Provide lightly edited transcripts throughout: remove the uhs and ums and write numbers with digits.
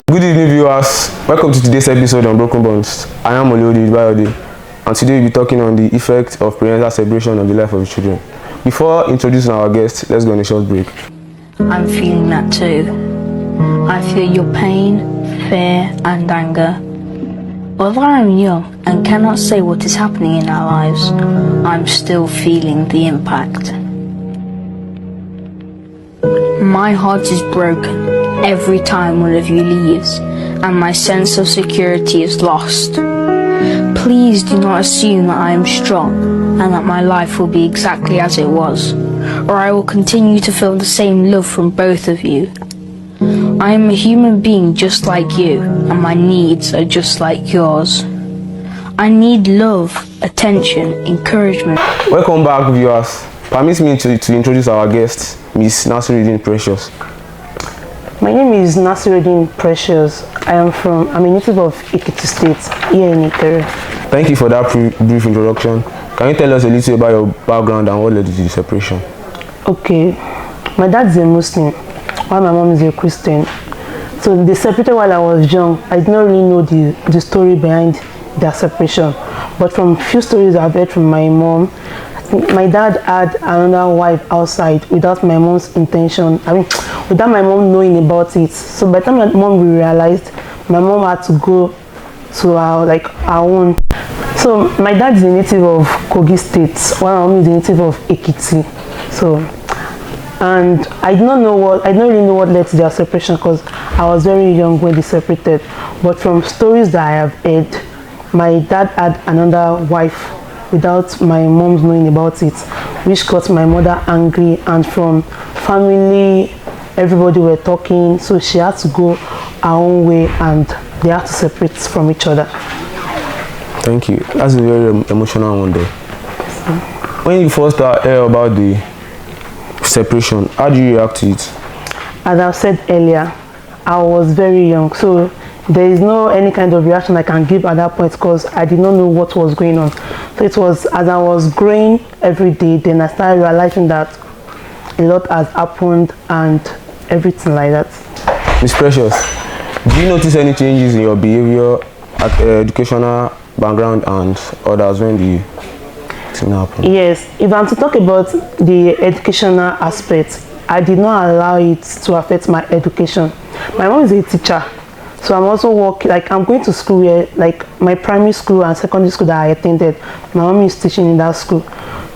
Good evening, viewers. Welcome to today's episode on Broken Bonds. I am Olodi Bayode, and today we'll be talking on the effect of parental separation on the life of the children. Before introducing our guest, let's go on a short break. I'm feeling that too. I feel your pain, fear, and anger. Although I'm young and cannot say what is happening in our lives, I'm still feeling the impact. My heart is broken every time one of you leaves, and my sense of security is lost. Please do not assume that I am strong and that my life will be exactly as it was, or I will continue to feel the same love from both of you. I am a human being just like you, and my needs are just like yours. I need love, attention, encouragement. Welcome back, viewers. Permit me to introduce our guest, Miss Nasiruddin Precious. My name is Nasiruddin Precious. I'm a native of Ekiti State, here in Ikere. Thank you for that brief introduction. Can you tell us a little about your background and what led you to the separation? Okay, my dad's a Muslim, while my mom is a Christian. So they separated while I was young. I did not really know the story behind their separation. But from few stories I've heard from my mom, my dad had another wife outside without my mom's intention. Without my mom knowing about it. So by the time my mom realized, my mom had to go to her own. So my dad is a native of Kogi State, while my mom is a native of Ekiti. So, and I didn't really know what led to their separation because I was very young when they separated. But from stories that I have heard, my dad had another wife without my mom knowing about it, which got my mother angry, and from family, everybody were talking, so she had to go her own way and they had to separate from each other. Thank you. That's a very emotional one there. When you first heard about the separation, how do you react to it? As I said earlier, I was very young, so there is no any kind of reaction I can give at that point because I did not know what was going on. So it was as I was growing every day, then I started realizing that a lot has happened and everything like that. Miss Precious, do you notice any changes in your behavior, educational background and others when the thing happened? Yes, if I'm to talk about the educational aspect, I did not allow it to affect my education. My mom is a teacher, so I'm also working, I'm going to school where, my primary school and secondary school that I attended, my mom is teaching in that school.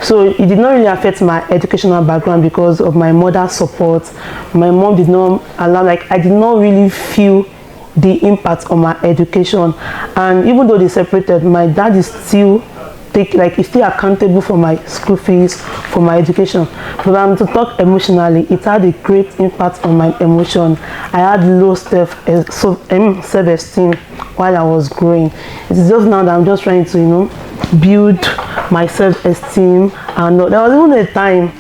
So it did not really affect my educational background because of my mother's support. My mom did not allow, I did not really feel the impact on my education. And even though they separated, my dad is still he's still accountable for my school fees, for my education. But to talk emotionally, it had a great impact on my emotion. I had low self-esteem while I was growing. It's just now that I'm just trying to, build my self-esteem. And there was even a time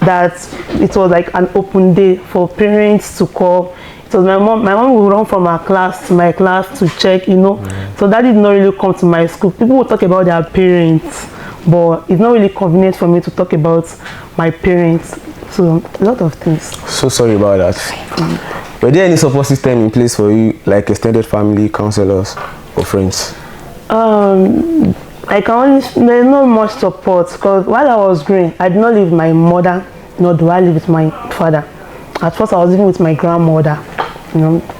that it was like an open day for parents to call. So my mom would run from her class to my class to check, So that did not really come to my school. People would talk about their parents, but it's not really convenient for me to talk about my parents. So a lot of things. So sorry about that. Were there any support system in place for you, like extended family, counselors, or friends? There's not much support because while I was growing, I did not live with my mother, nor do I live with my father. At first I was living with my grandmother,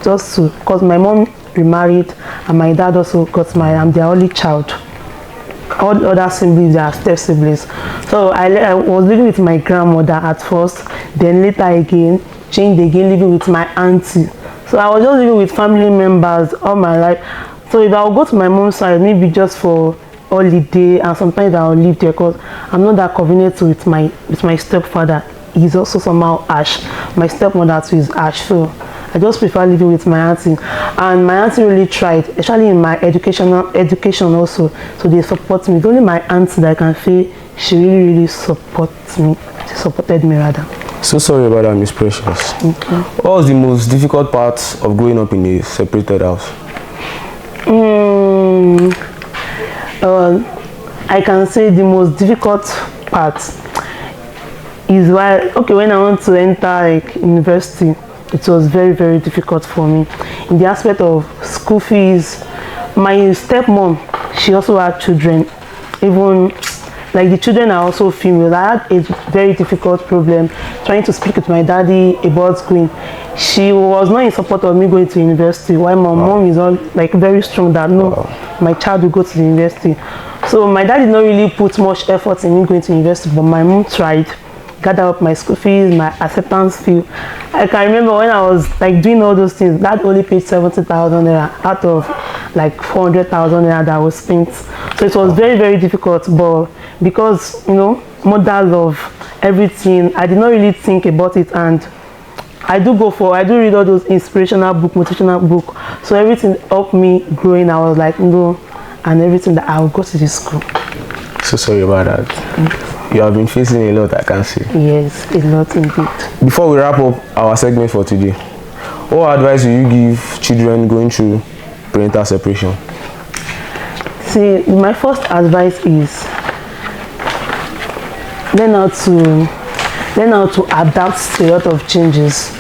just because my mom remarried and my dad also got married. I'm their only child. All the other siblings are step siblings. So I was living with my grandmother at first, then later again changed again, living with my auntie. So I was just living with family members all my life. So if I would go to my mom's side, maybe just for holiday, and sometimes I will live there because I'm not that convenient with my stepfather. He's also somehow harsh. My stepmother too is harsh, so I just prefer living with my auntie. And my auntie really tried, especially in my education also. So they support me. It's only my auntie that I can say she really supports me. She supported me rather. So sorry about that, Miss Precious. Okay. What was the most difficult part of growing up in a separated house? I can say the most difficult part is when I want to enter university. it was very, very difficult for me. In the aspect of school fees, my stepmom, she also had children. Even like the children are also female. I had a very difficult problem trying to speak with my daddy about going. She was not in support of me going to university, while my mom is all like very strong that no, my child will go to the university. So my dad did not really put much effort in me going to university, but my mom tried, gather up my school fees, my acceptance fee. I can remember when I was like doing all those things, Dad only paid 70,000 naira out of like 400,000 naira that was spent. So it was very, very difficult, but because, you know, mother love, everything, I did not really think about it, and I do read all those inspirational book, motivational book, so everything helped me growing. I was like, no, and everything that I will go to this school. So sorry about that. You have been facing a lot, I can see. Yes, a lot indeed. Before we wrap up our segment for today, what advice will you give children going through parental separation? See, my first advice is learn how to adapt to a lot of changes.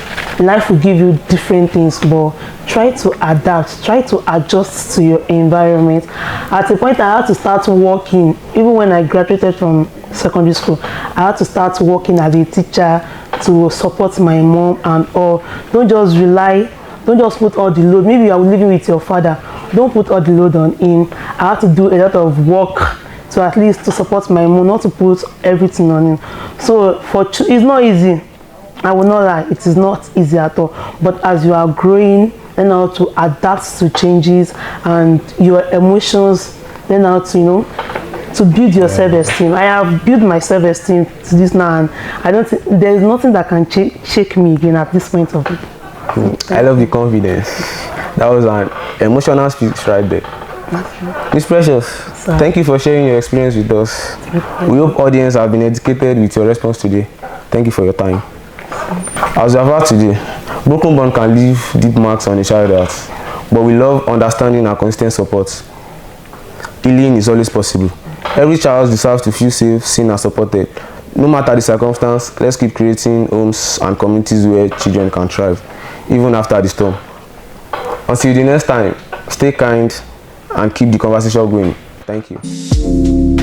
Life will give you different things, but try to adapt, try to adjust to your environment. At a point, I had to start working. Even when I graduated from secondary school, I had to start working as a teacher to support my mom and all. Don't just put all the load. Maybe you are living with your father, don't put all the load on him. I had to do a lot of work to at least to support my mom, not to put everything on him. So it's not easy. I will not lie, it is not easy at all. But as you are growing, learn how to adapt to changes and your emotions. Learn how to, you know, to build your self-esteem. I have built my self-esteem to this now, and I don't think there is nothing that can shake me again at this point of it. I love the confidence. That was an emotional speech right there. Miss Precious, thank you for sharing your experience with us. We hope audience have been educated with your response today. Thank you for your time. As we have heard today, broken bond can leave deep marks on a child's heart, but we love understanding and consistent support. Healing is always possible. Every child deserves to feel safe, seen and supported. No matter the circumstance, let's keep creating homes and communities where children can thrive, even after the storm. Until the next time, stay kind and keep the conversation going. Thank you.